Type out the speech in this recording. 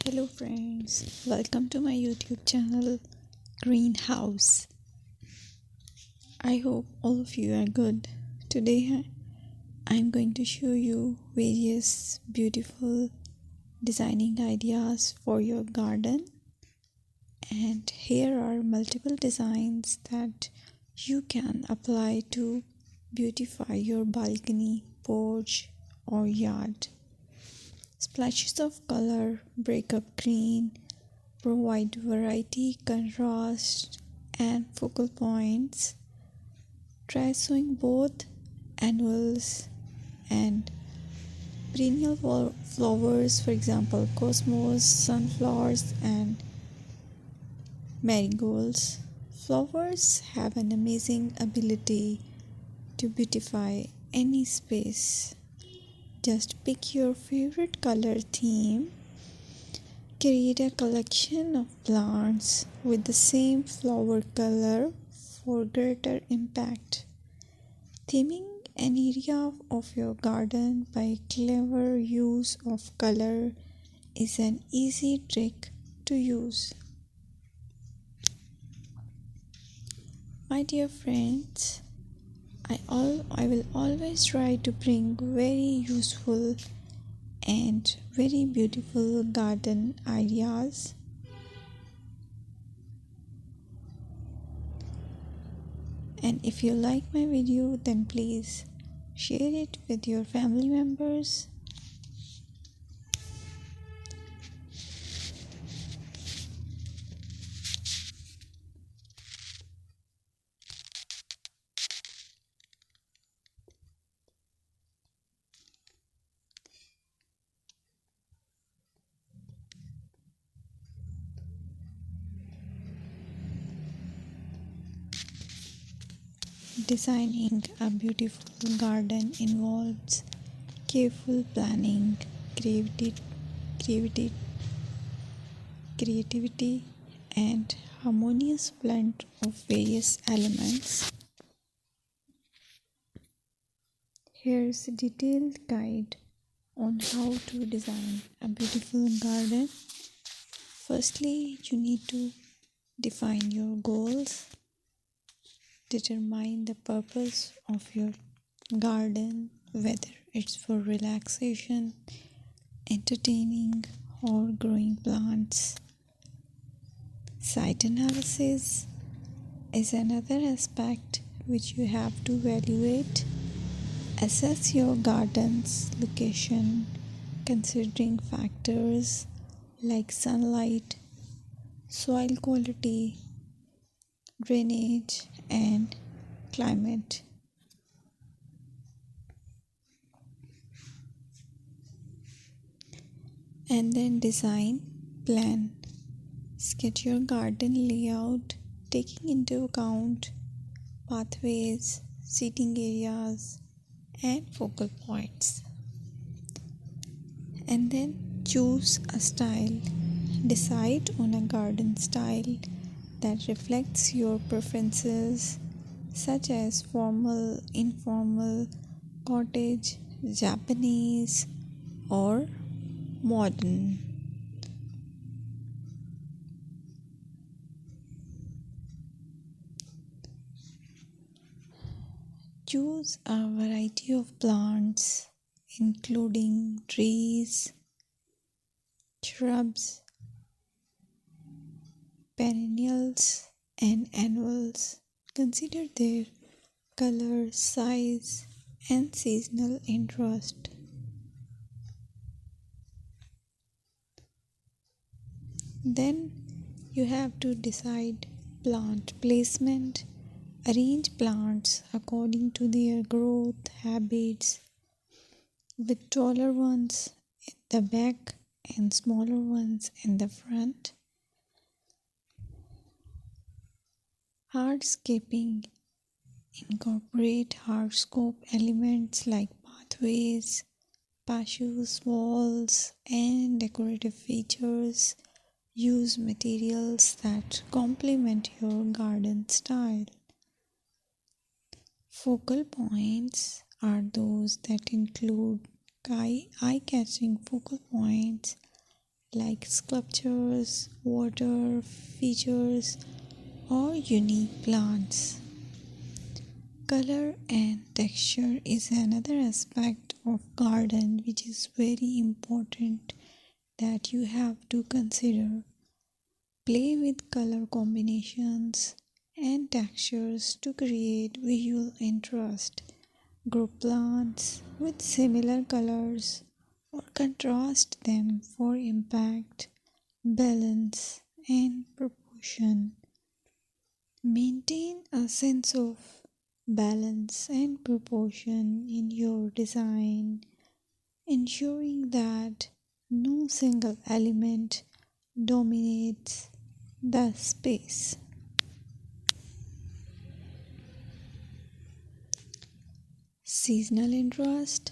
Hello friends, welcome to my YouTube channel Greenhouse. I hope all of you are good. Today I'm going to show you various beautiful designing ideas for your garden, and here are multiple designs that you can apply to beautify your balcony, porch or yard. Splashes of color break up green, provide variety, contrast, and focal points. Try sowing both annuals and perennial flowers, for example, cosmos, sunflowers, and marigolds. Flowers have an amazing ability to beautify any space. Just pick your favorite color theme. Create a collection of plants with the same flower color for greater impact. Theming an area of your garden by clever use of color is an easy trick to use. My dear friends, I will always try to bring very useful and very beautiful garden ideas. And if you like my video, then please share it with your family members. Designing a beautiful garden involves careful planning, creativity, creativity, and harmonious blend of various elements. Here's a detailed guide on how to design a beautiful garden. Firstly, you need to define your goals. Determine the purpose of your garden, whether it's for relaxation, entertaining, or growing plants. Site analysis is another aspect which you have to evaluate. Assess your garden's location, considering factors like sunlight, soil quality, drainage, and climate. And then design plan. Sketch your garden layout, taking into account pathways, seating areas, and focal points. And then choose a style. Decide on a garden style that reflects your preferences, such as formal, informal, cottage, Japanese, or modern. Choose a variety of plants, including trees, shrubs, perennials, and annuals. Consider their color, size, and seasonal interest. Then you have to decide plant placement. Arrange plants according to their growth habits, with taller ones in the back and smaller ones in the front. Hardscaping. Incorporate hardscape elements like pathways, patios, walls, and decorative features. Use materials that complement your garden style. Focal points are those that include eye-catching focal points like sculptures, water features, or unique plants. Color and texture is another aspect of garden which is very important that you have to consider. Play with color combinations and textures to create visual interest. Group plants with similar colors or contrast them for impact, balance, and proportion. Maintain a sense of balance and proportion in your design, ensuring that no single element dominates the space. Seasonal interest